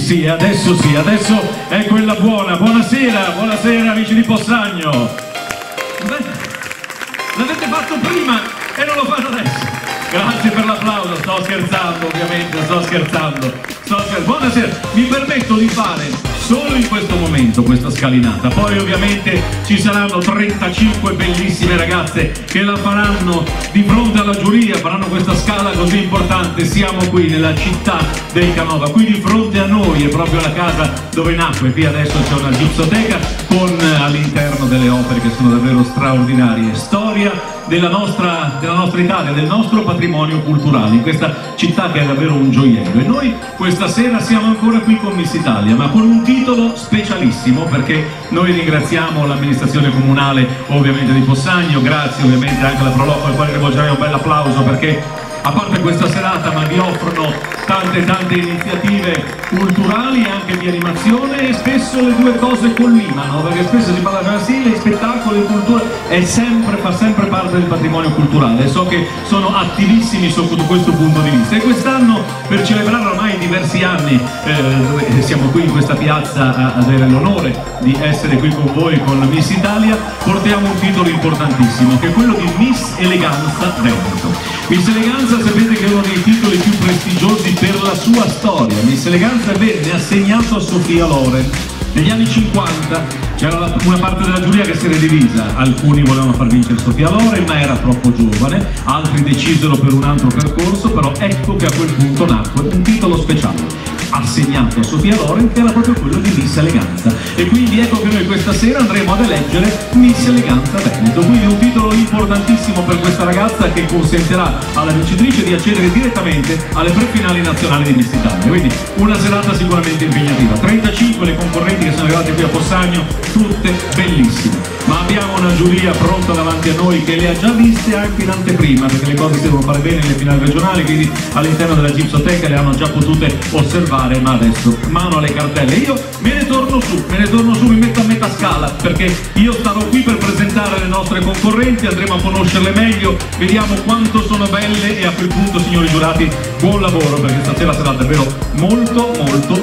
sì, adesso è quella buona. Buonasera amici di Possagno. L'avete fatto prima e non lo fate adesso. Grazie per l'applauso, sto scherzando ovviamente, sto scherzando. Buonasera, mi permetto di fare solo in questo momento questa scalinata, poi ovviamente ci saranno 35 bellissime ragazze che la faranno di fronte alla giuria, faranno questa scala così importante. Siamo qui nella città del Canova, qui di fronte a noi è proprio la casa dove nacque. Qui adesso c'è una gipsoteca con all'interno delle opere che sono davvero straordinarie, storia della nostra Italia, del nostro patrimonio culturale, in questa città che è davvero un gioiello. E noi questa sera siamo ancora qui con Miss Italia, ma con un titolo specialissimo, perché noi ringraziamo l'amministrazione comunale ovviamente di Possagno, grazie ovviamente anche alla Proloco, al quale rivolgerei un bel applauso, perché a parte questa serata, ma vi offrono tante iniziative culturali e anche di animazione, e spesso le due cose collimano, perché spesso si parla di spettacolo e cultura, fa sempre parte del patrimonio culturale, e so che sono attivissimi sotto questo punto di vista. E quest'anno, per celebrare ormai diversi anni, siamo qui in questa piazza a avere l'onore di essere qui con voi con Miss Italia, portiamo un titolo importantissimo, che è quello di Miss Eleganza Veneto. Miss Eleganza, sapete che è uno dei titoli più prestigiosi per la sua storia. Miss Eleganza venne assegnato a Sofia Loren. Negli anni 50 c'era una parte della giuria che si era divisa, alcuni volevano far vincere Sofia Loren ma era troppo giovane, altri decisero per un altro percorso, però ecco che a quel punto nacque un titolo speciale assegnato a Sofia Loren, che era proprio quello di Miss Eleganza, e quindi ecco che noi questa sera andremo ad eleggere Miss Eleganza Veneto, quindi un titolo importantissimo per questa ragazza che consentirà alla vincitrice di accedere direttamente alle prefinali nazionali di Miss Italia, quindi una serata sicuramente impegnativa. 35 le concorrenti che sono arrivate qui a Possagno, tutte bellissime, ma abbiamo una giuria pronta davanti a noi che le ha già viste anche in anteprima, perché le cose si devono fare bene nelle finali regionali, quindi all'interno della gipsoteca le hanno già potute osservare, ma adesso mano alle cartelle. Io me ne torno su, mi metto a metà scala, perché io starò qui per presentare le nostre concorrenti, andremo a conoscerle meglio, vediamo quanto sono belle, e a quel punto, signori giurati, buon lavoro, perché stasera sarà davvero molto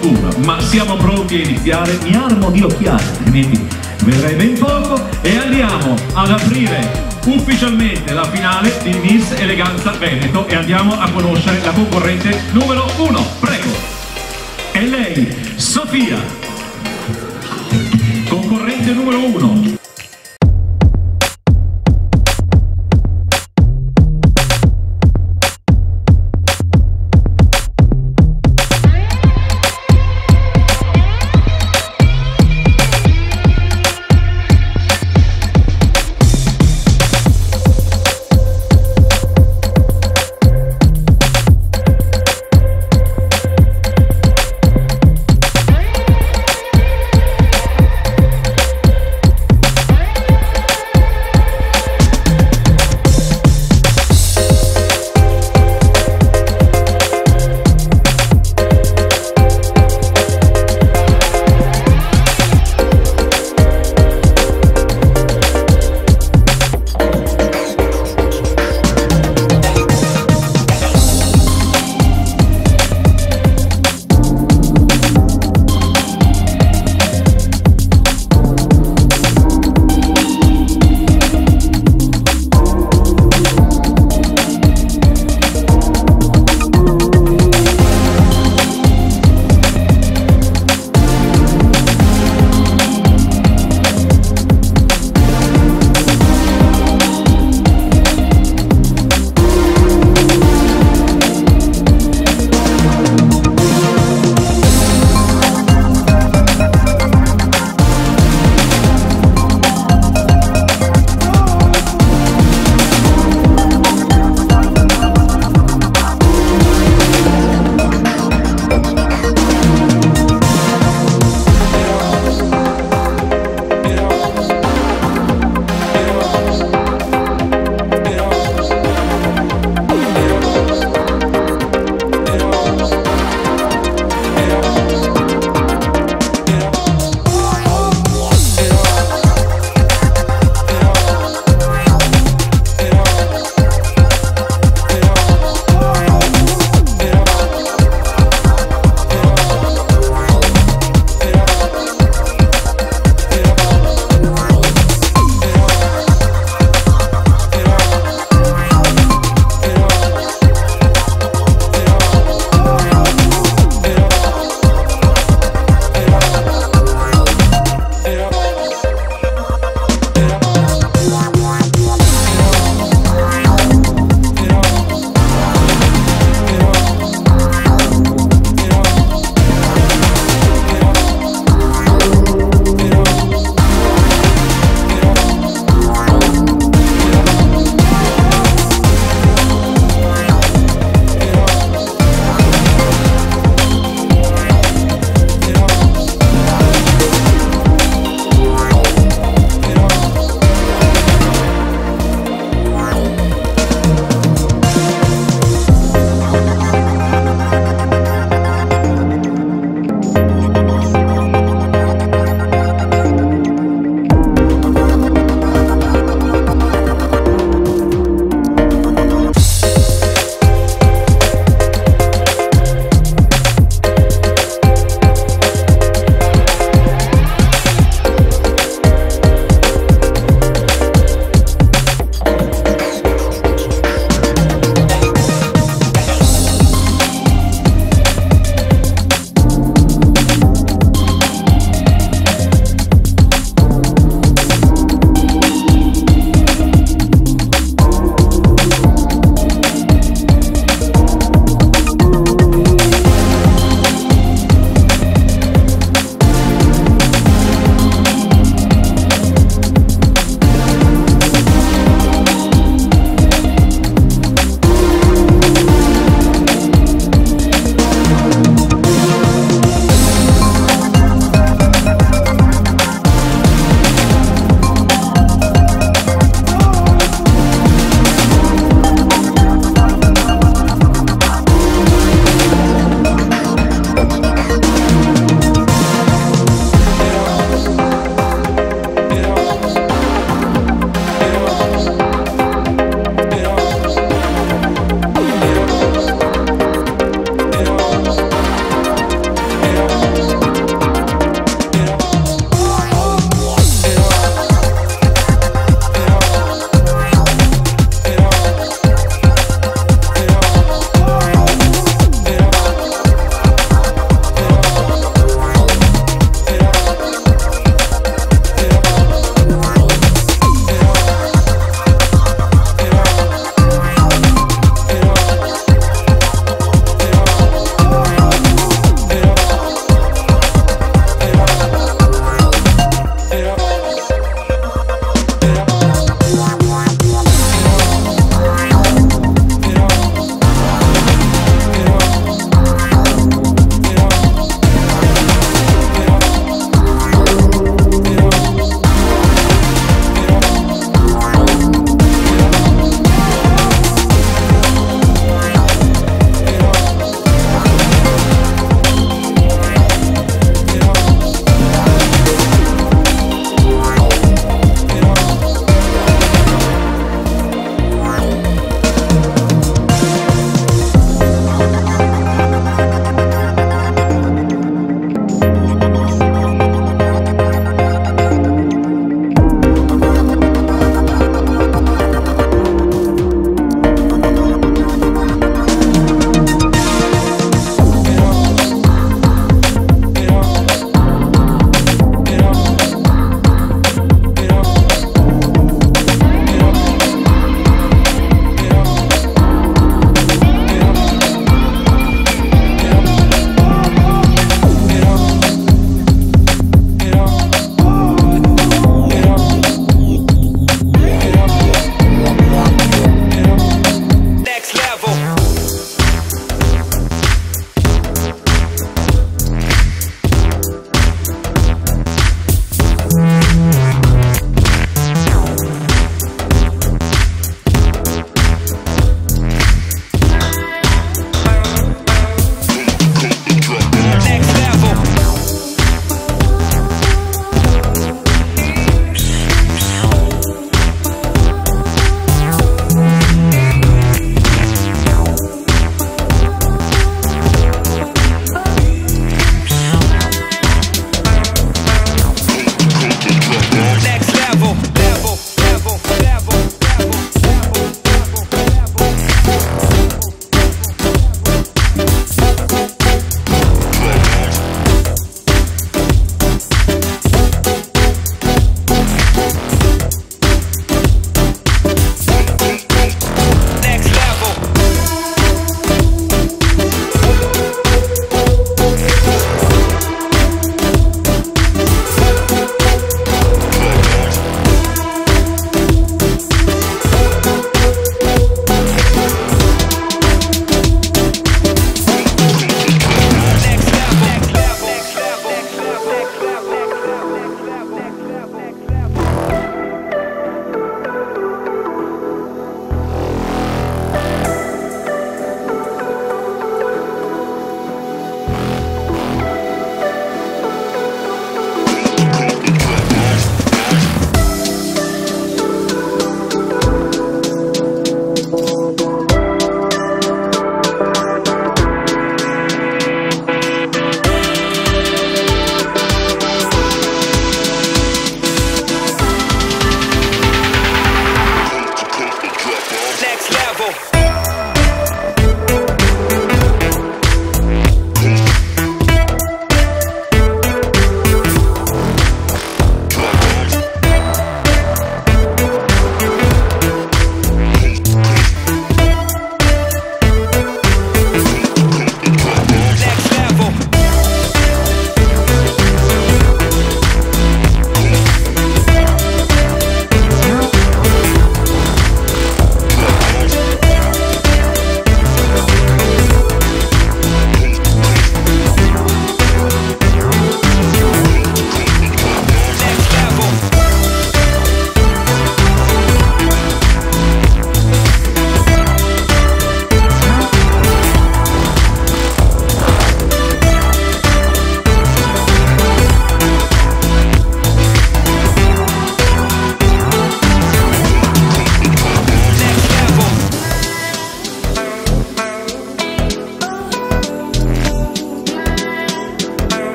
dura, ma siamo pronti a iniziare. Mi armo di occhiali, altrimenti vedrei ben poco, e andiamo ad aprire ufficialmente la finale di Miss Eleganza Veneto, e andiamo a conoscere la concorrente numero 1, prego. E lei, Sofia, concorrente numero 1.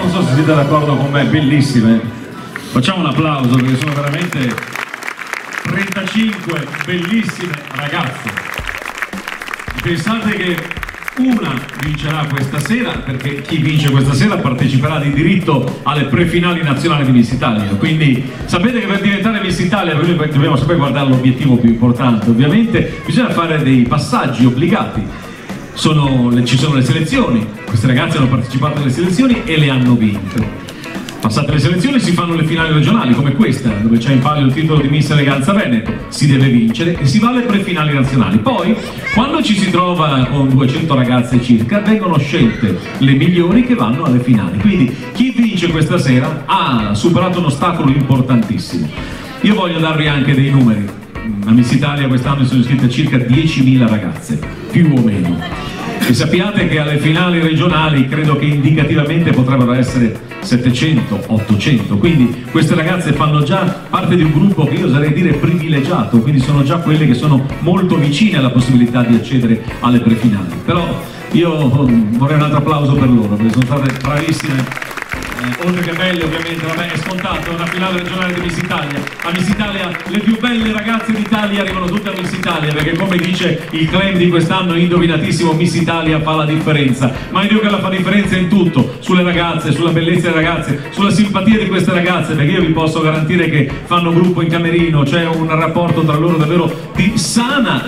non so se siete d'accordo con me, bellissime. Facciamo un applauso perché sono veramente 35 bellissime ragazze. Pensate che una vincerà questa sera, perché chi vince questa sera parteciperà di diritto alle prefinali nazionali di Miss Italia. Quindi sapete che per diventare Miss Italia dobbiamo sempre guardare l'obiettivo più importante. Ovviamente bisogna fare dei passaggi obbligati. Ci sono le selezioni, queste ragazze hanno partecipato alle selezioni e le hanno vinte. Passate le selezioni si fanno le finali regionali come questa, dove c'è in palio il titolo di Miss Eleganza Veneto, si deve vincere e si va alle prefinali nazionali. Poi, quando ci si trova con 200 ragazze circa, vengono scelte le migliori che vanno alle finali. Quindi chi vince questa sera ha superato un ostacolo importantissimo. Io voglio darvi anche dei numeri. A Miss Italia quest'anno sono iscritte circa 10.000 ragazze, più o meno. E sappiate che alle finali regionali credo che indicativamente potrebbero essere 700-800, quindi queste ragazze fanno già parte di un gruppo che io oserei dire privilegiato, quindi sono già quelle che sono molto vicine alla possibilità di accedere alle prefinali. Però io vorrei un altro applauso per loro, perché sono state bravissime. Oltre che belle, ovviamente, vabbè, è scontato, è una finale regionale di Miss Italia. A Miss Italia le più belle ragazze d'Italia arrivano tutte a Miss Italia, perché come dice il claim di quest'anno indovinatissimo, Miss Italia fa la differenza. Ma io dico che la fa differenza in tutto, sulle ragazze, sulla bellezza delle ragazze, sulla simpatia di queste ragazze, perché io vi posso garantire che fanno gruppo in camerino, c'è un rapporto tra loro davvero di sana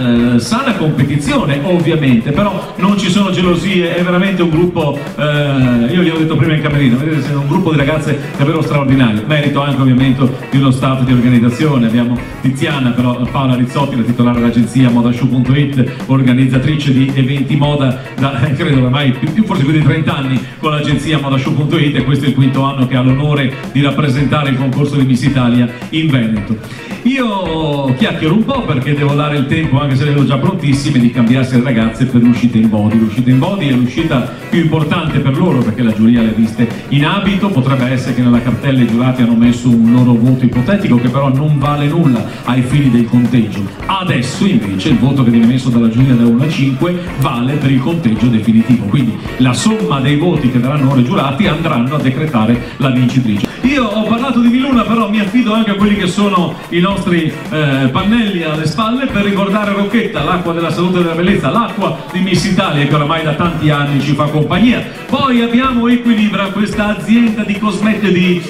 competizione, ovviamente, però non ci sono gelosie, è veramente un gruppo, io gli ho detto prima in camerino, vedete se è un gruppo di ragazze davvero straordinario, merito anche ovviamente di uno staff di organizzazione. Abbiamo Tiziana, però Paola Rizzotti, la titolare dell'agenzia Modashow.it, organizzatrice di eventi moda da credo ormai forse più di 30 anni con l'agenzia Modashow.it, e questo è il quinto anno che ha l'onore di rappresentare il concorso di Miss Italia in Veneto. Io chiacchiero un po' perché devo dare il tempo, anche se le ho già prontissime, di cambiarsi le ragazze per l'uscita in body. L'uscita in body è l'uscita più importante per loro, perché la giuria le ha viste in abito. Potrebbe essere che nella cartella i giurati hanno messo un loro voto ipotetico che però non vale nulla ai fini del conteggio. Adesso invece il voto che viene messo dalla giuria da 1 a 5 vale per il conteggio definitivo, quindi la somma dei voti che daranno ora i giurati andranno a decretare la vincitrice. Io ho parlato di Miluna, però mi affido anche a quelli che sono i nostri pannelli alle spalle per ricordare Rocchetta, l'acqua della salute e della bellezza, l'acqua di Miss Italia che oramai da tanti anni ci fa compagnia. Poi abbiamo Equilibra, questa azienda di cosmetici, di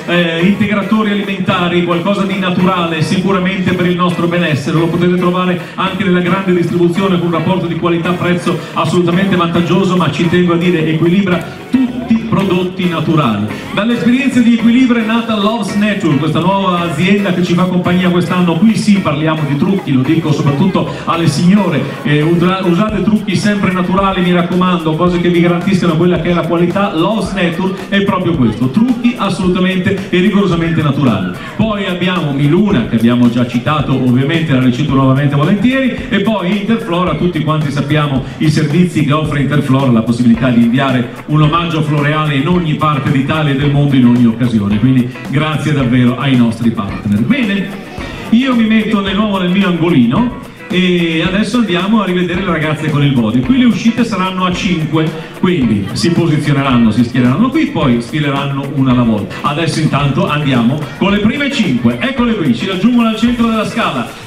integratori alimentari, qualcosa di naturale sicuramente per il nostro benessere. Lo potete trovare anche nella grande distribuzione con un rapporto di qualità-prezzo assolutamente vantaggioso, ma ci tengo a dire Equilibra tutti prodotti naturali. Dalle esperienze di Equilibra è nata Love's Nature, questa nuova azienda che ci fa compagnia quest'anno. Qui sì parliamo di trucchi, lo dico soprattutto alle signore, usate trucchi sempre naturali, mi raccomando, cose che vi garantiscono quella che è la qualità. Love's Nature è proprio questo, trucchi assolutamente e rigorosamente naturali. Poi abbiamo Miluna, che abbiamo già citato, ovviamente la recito nuovamente volentieri, e poi Interflora, tutti quanti sappiamo i servizi che offre Interflora, la possibilità di inviare un omaggio floreale in ogni parte d'Italia e del mondo in ogni occasione, quindi grazie davvero ai nostri partner. Bene, io mi metto di nuovo nel mio angolino e adesso andiamo a rivedere le ragazze con il body. Qui le uscite saranno a 5, quindi si posizioneranno, si schiereranno qui, poi sfileranno una alla volta. Adesso intanto andiamo con le prime 5, eccole qui, ci raggiungono al centro della scala.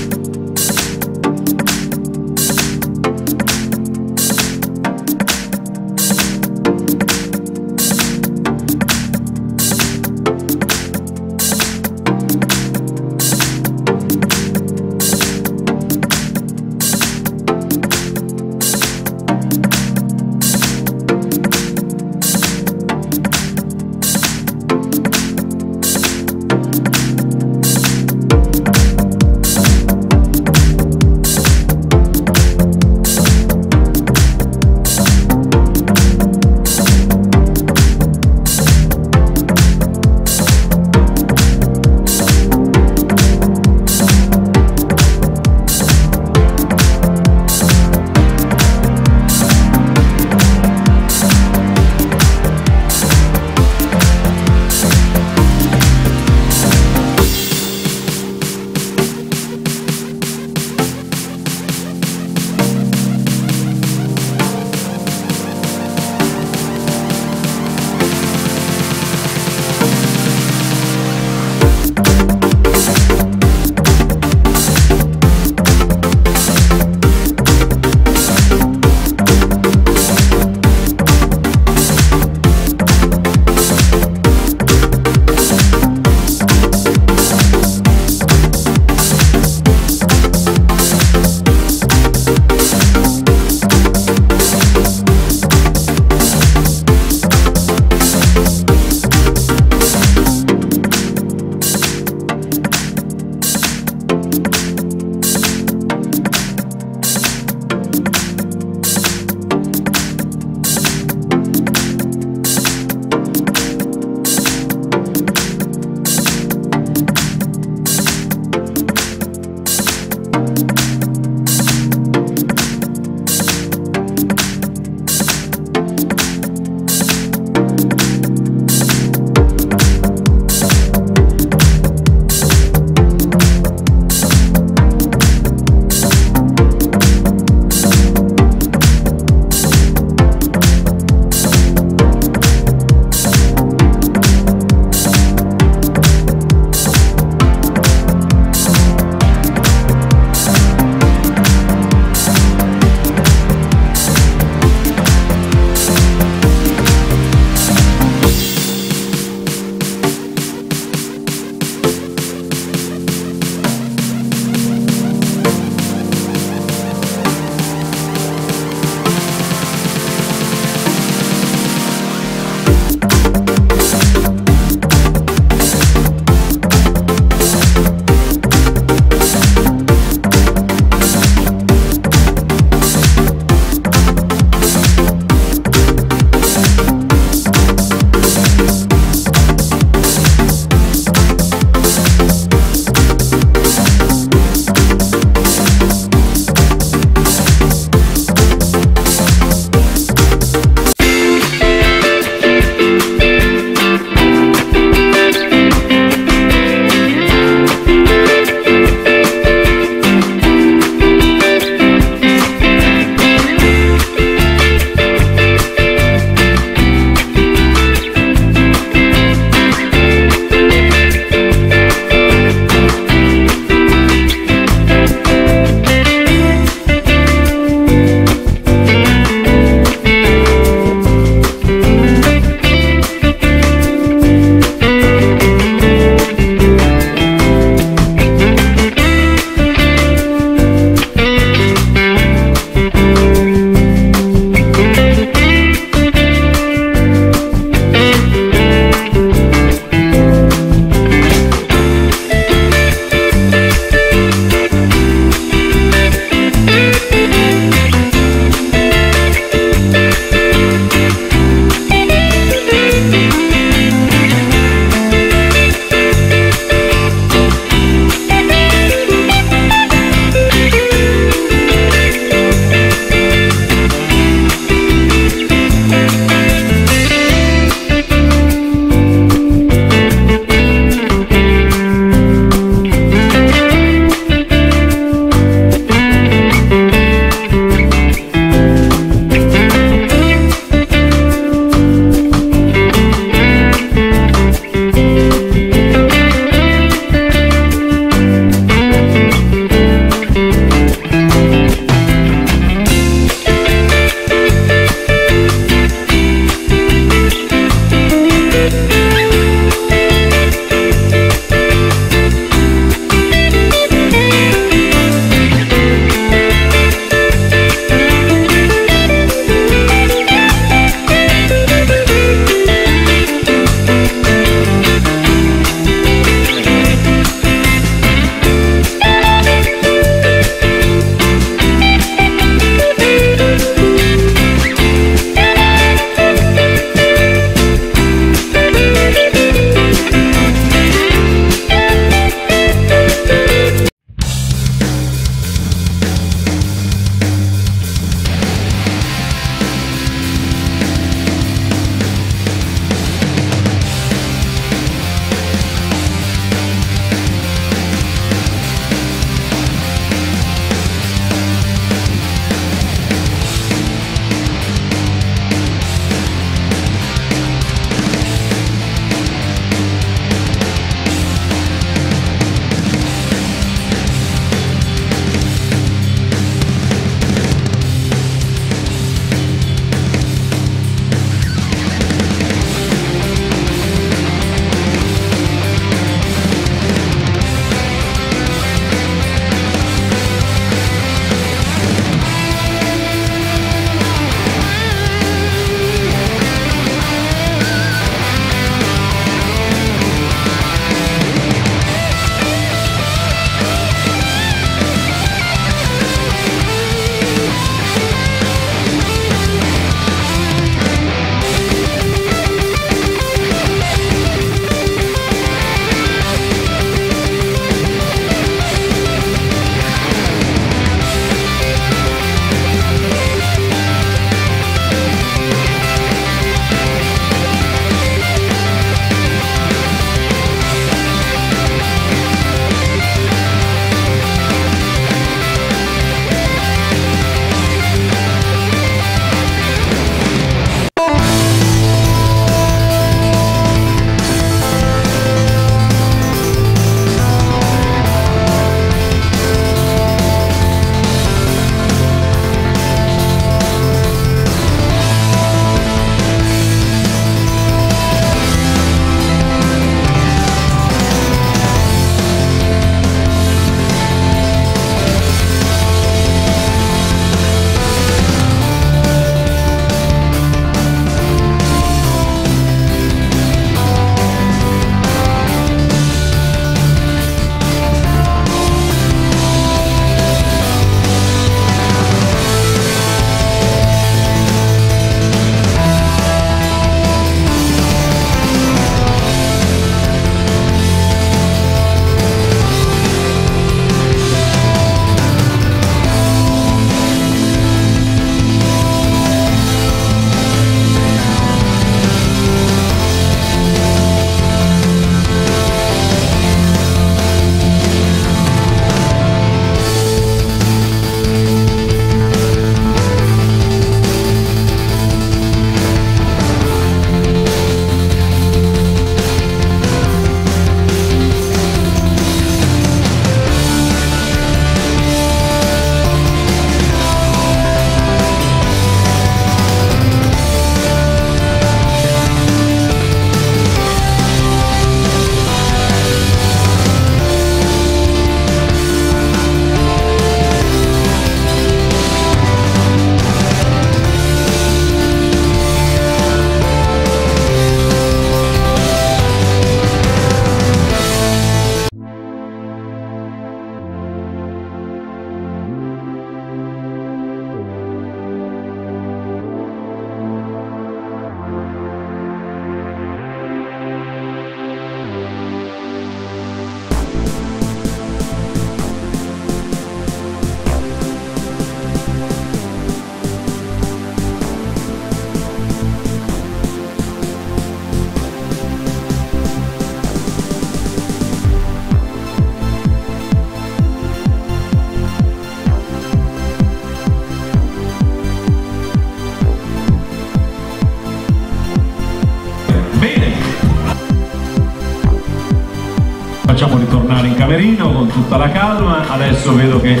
Facciamo ritornare in camerino con tutta la calma. Adesso vedo che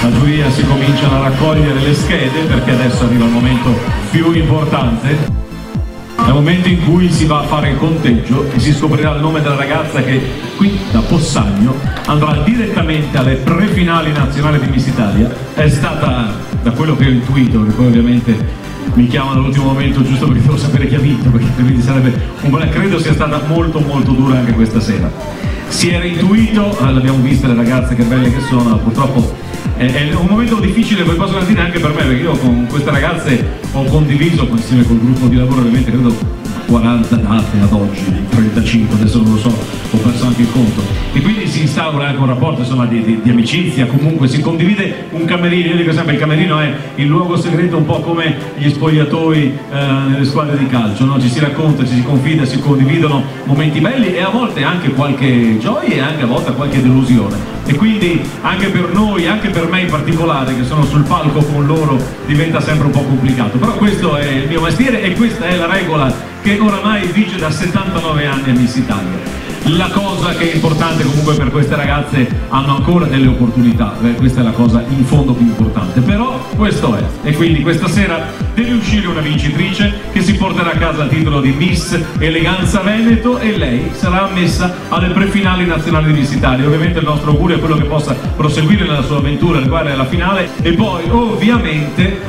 la giuria si cominciano a raccogliere le schede, perché adesso arriva il momento più importante. È il momento in cui si va a fare il conteggio e si scoprirà il nome della ragazza che qui da Possagno andrà direttamente alle prefinali nazionali di Miss Italia. È stata, da quello che ho intuito, perché poi ovviamente mi chiamano all'ultimo momento giusto perché devo sapere chi ha vinto, perché quindi sarebbe un buon... Credo sia stata molto dura anche questa sera. Si era intuito, l'abbiamo vista le ragazze che belle che sono, purtroppo è un momento difficile, poi posso dire anche per me, perché io con queste ragazze ho condiviso, insieme col gruppo di lavoro ovviamente, credo 40 date ad oggi, 35, adesso non lo so, ho perso anche il conto, e quindi si instaura anche un rapporto, insomma, di amicizia, comunque si condivide un camerino. Io dico sempre, il camerino è il luogo segreto, un po' come gli spogliatoi nelle squadre di calcio, no? Ci si racconta, ci si confida, si condividono momenti belli e a volte anche qualche gioia e anche a volte qualche delusione, e quindi anche per noi, anche per me in particolare, che sono sul palco con loro, diventa sempre un po' complicato, però questo è il mio mestiere e questa è la regola che oramai vige da 79 anni a Miss Italia. La cosa che è importante comunque per queste ragazze, hanno ancora delle opportunità, questa è la cosa in fondo più importante, però questo è. E quindi questa sera deve uscire una vincitrice che si porterà a casa il titolo di Miss Eleganza Veneto e lei sarà ammessa alle prefinali nazionali di Miss Italia. Ovviamente il nostro augurio è quello che possa proseguire nella sua avventura, arrivare alla finale, e poi ovviamente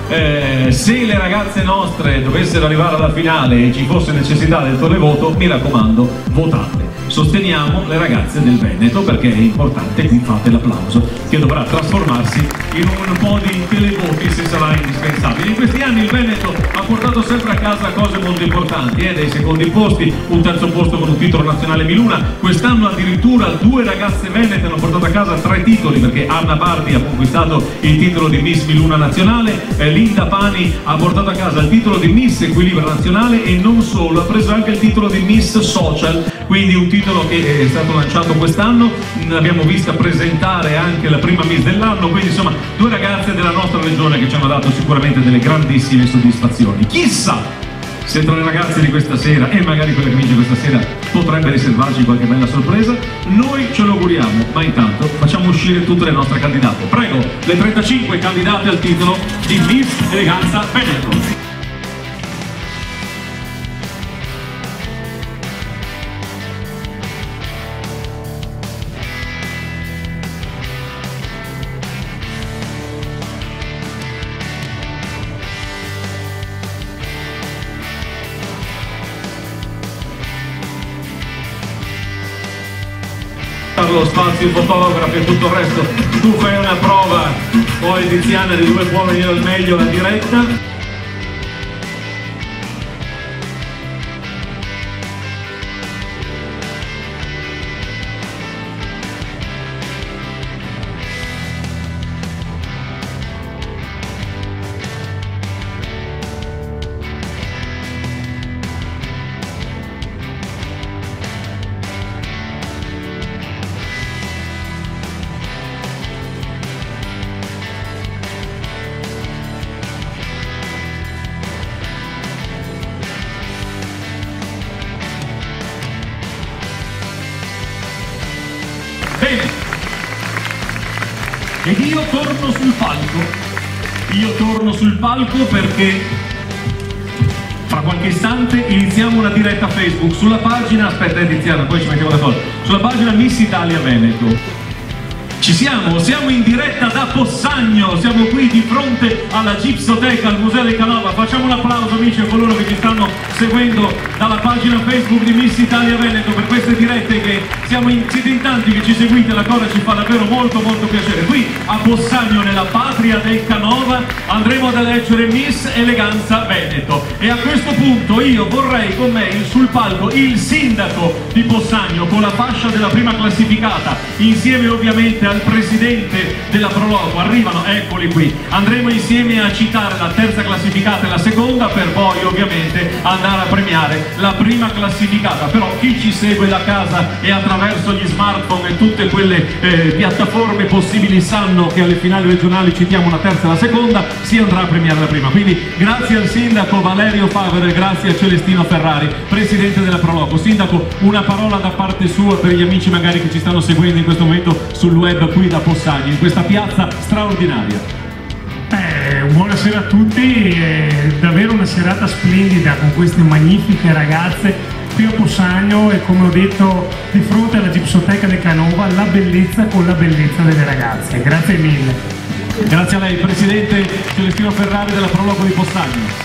se le ragazze nostre dovessero arrivare alla finale e ci fosse necessità del televoto, mi raccomando, votate. Sosteniamo le ragazze del Veneto, perché è importante, qui fate l'applauso che dovrà trasformarsi in un po' di televoti se sarà indispensabile. In questi anni il Veneto ha portato sempre a casa cose molto importanti, dei secondi posti, un terzo posto con un titolo nazionale Miluna. Quest'anno addirittura 2 ragazze venete hanno portato a casa 3 titoli, perché Anna Bardi ha conquistato il titolo di Miss Miluna nazionale, Linda Pani ha portato a casa il titolo di Miss Equilibrio nazionale e non solo, ha preso anche il titolo di Miss Social, quindi un titolo che è stato lanciato quest'anno. Abbiamo vista presentare anche la prima Miss dell'anno, quindi insomma 2 ragazze della nostra regione che ci hanno dato sicuramente delle grandissime soddisfazioni. Chissà se tra le ragazze di questa sera e magari quella che vince questa sera potrebbe riservarci qualche bella sorpresa. Noi ce lo auguriamo, ma intanto facciamo uscire tutte le nostre candidate. Prego, le 35 candidate al titolo di Miss Eleganza Veneto. Lo spazio, fotografi e tutto il resto, tu fai una prova poi Tiziana di dove può venire al meglio la diretta. Ed io torno sul palco perché fra qualche istante iniziamo una diretta Facebook sulla pagina, aspetta Tiziana, poi ci mettiamo d'accordo, sulla pagina Miss Italia Veneto. Ci siamo in diretta da Possagno, siamo qui di fronte alla Gipsoteca, al Museo del Canova. Facciamo un applauso amici a coloro che ci stanno seguendo dalla pagina Facebook di Miss Italia Veneto per queste dirette, che siete in tanti che ci seguite, la cosa ci fa davvero molto piacere. Qui a Possagno, nella patria del Canova, andremo ad eleggere Miss Eleganza Veneto, e a questo punto io vorrei con me sul palco il sindaco di Possagno con la fascia della prima classificata, insieme ovviamente al dal presidente della Proloco, arrivano, eccoli qui, andremo insieme a citare la terza classificata e la seconda per poi ovviamente andare a premiare la prima classificata. Però chi ci segue da casa e attraverso gli smartphone e tutte quelle piattaforme possibili sanno che alle finali regionali citiamo la terza e la seconda, si andrà a premiare la prima. Quindi grazie al sindaco Valerio Favere, grazie a Celestino Ferrari, presidente della Proloco. Sindaco, una parola da parte sua per gli amici magari che ci stanno seguendo in questo momento sul web qui da Possagno, in questa piazza straordinaria. Buonasera a tutti, è davvero una serata splendida con queste magnifiche ragazze qui a Possagno e, come ho detto, di fronte alla Gipsoteca del Canova, la bellezza con la bellezza delle ragazze. Grazie mille. Grazie a lei, presidente Celestino Ferrari della Proloco di Possagno.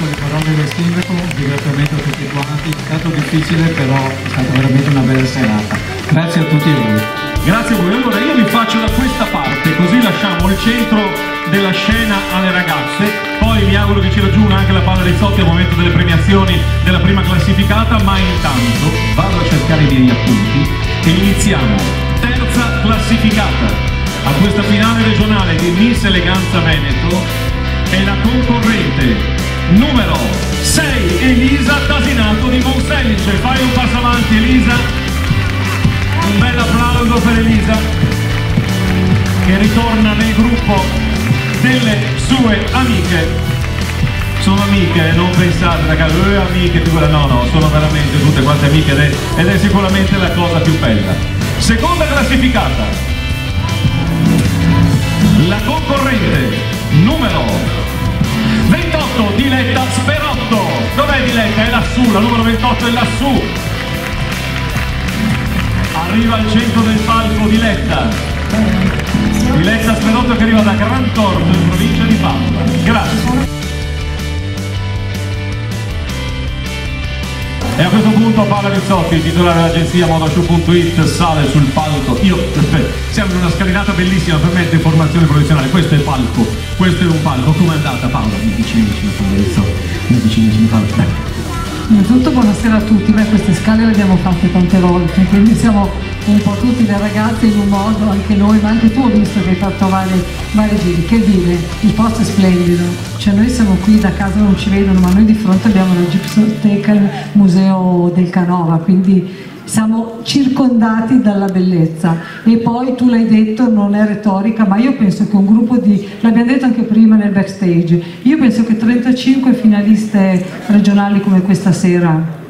Le parole del sindaco, direttamente a tutti quanti, è stato difficile però è stata veramente una bella serata. Grazie a tutti voi. Grazie a voi. Allora io vi faccio da questa parte, così lasciamo il centro della scena alle ragazze, poi mi auguro che ci raggiunga anche la palla Rizzotti al momento delle premiazioni della prima classificata, ma intanto vado a cercare i miei appunti e iniziamo. Terza classificata a questa finale regionale di Miss Eleganza Veneto è la concorrente numero 6, Elisa Tasinato di Monselice. Fai un passo avanti, Elisa. Un bel applauso per Elisa, che ritorna nel gruppo delle sue amiche. Sono amiche, non pensate da caso, amiche, figura, no, sono veramente tutte quante amiche ed è sicuramente la cosa più bella. Seconda classificata, la concorrente numero 28, Diletta Sperotto. Dov'è Diletta? È lassù, la numero 28 è lassù. Arriva al centro del palco Diletta Sperotto, che arriva da Gran Torto, in provincia di Padova. Grazie. E a questo punto Paola Rizzotti, titolare dell'agenzia Modashow.it, sale sul palco. Siamo in una scalinata bellissima, permette informazione professionale. Questo è il palco, questo è un palco. Com'è andata Paola? Mi dici Paola Rizzotti, mi dici Paola. Innanzitutto buonasera a tutti. Queste scale le abbiamo fatte tante volte, quindi siamo un po' tutti le ragazze in un modo, anche noi, ma anche tu ho visto che hai fatto vari giri. Che dire, il posto è splendido, cioè noi siamo qui da casa, non ci vedono, ma noi di fronte abbiamo la Gipsoteca, il museo del Canova, quindi siamo circondati dalla bellezza. E poi tu l'hai detto, non è retorica, ma io penso che un gruppo di, l'abbiamo detto anche prima nel backstage, io penso che 35 finaliste regionali come questa sera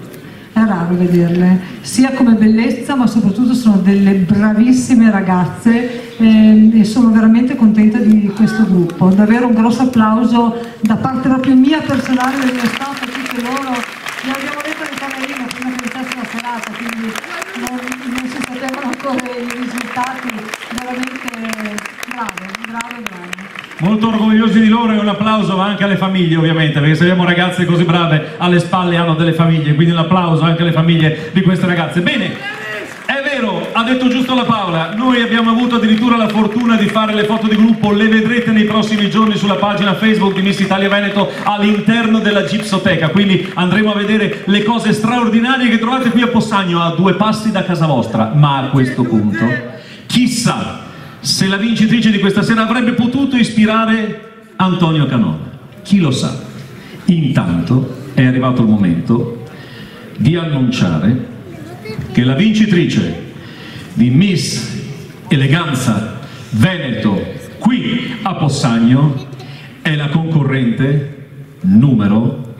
è raro vederle, sia come bellezza, ma soprattutto sono delle bravissime ragazze e sono veramente contenta di questo gruppo. Davvero un grosso applauso da parte proprio mia personale, del mio staff, a tutte loro. Le abbiamo detto in camerino prima che iniziasse la serata, quindi non si sapevano ancora i risultati. Veramente brave. Molto orgogliosi di loro, e un applauso anche alle famiglie, ovviamente, perché se abbiamo ragazze così brave alle spalle hanno delle famiglie, quindi un applauso anche alle famiglie di queste ragazze. Bene, è vero, ha detto giusto la Paola, noi abbiamo avuto addirittura la fortuna di fare le foto di gruppo, le vedrete nei prossimi giorni sulla pagina Facebook di Miss Italia Veneto all'interno della Gipsoteca, quindi andremo a vedere le cose straordinarie che trovate qui a Possagno, a 2 passi da casa vostra. Ma a questo punto, chissà se la vincitrice di questa sera avrebbe potuto ispirare Antonio Canova. Chi lo sa? Intanto è arrivato il momento di annunciare che la vincitrice di Miss Eleganza Veneto qui a Possagno è la concorrente numero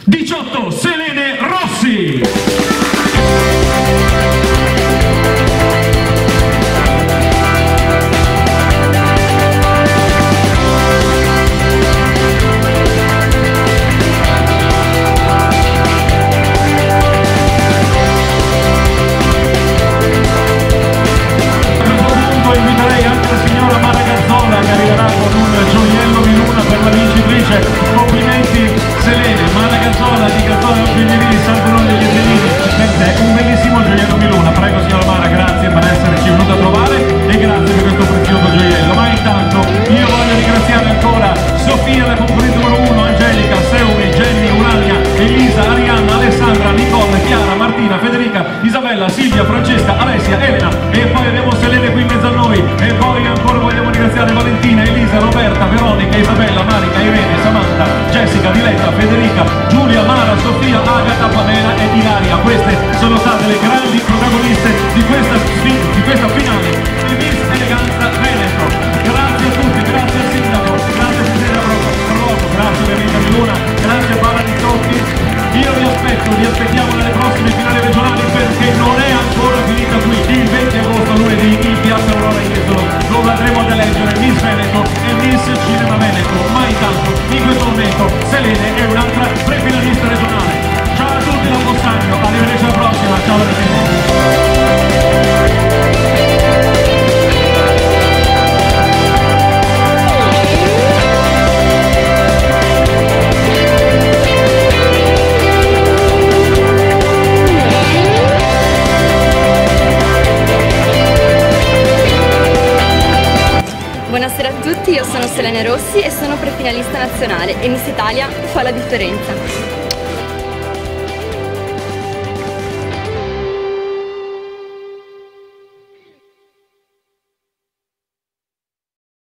18, Selene Rossi. Che arriverà con un gioiello di luna per la vincitrice. Complimenti Selene, Mara Gazzola di Gazzone Oggi San Bruno degli Epennini. Federica, Isabella, Silvia, Francesca, Alessia, Elena, e poi abbiamo Selene qui in mezzo a noi, e poi ancora vogliamo ringraziare Valentina, Elisa, Roberta, Veronica, Isabella, Marica, Irene, Samantha, Jessica, Diletta, Federica, Giulia, Mara, Sofia, Agata, Pamela e Ilaria. Queste sono state le grandi protagoniste di questa finale di Miss Eleganza Veneto. Grazie a tutti, grazie al sindaco, grazie a Cecilia Proloco, grazie ovviamente a Miluna, grazie a Paola Nizzocchi. Io vi aspettiamo nelle prossime finali regionali, perché non è ancora finita qui. Il 20 agosto lunedì in Piazza Aurora Jesolo, dove andremo ad eleggere Miss Veneto e Miss Cinema Veneto. Ma intanto, in questo momento, Selene è un'altra prefinalista regionale. Ciao a tutti da Bossagno, arrivederci alla prossima, ciao ragazzi. Buonasera a tutti, io sono Selene Rossi e sono prefinalista nazionale e Miss Italia fa la differenza.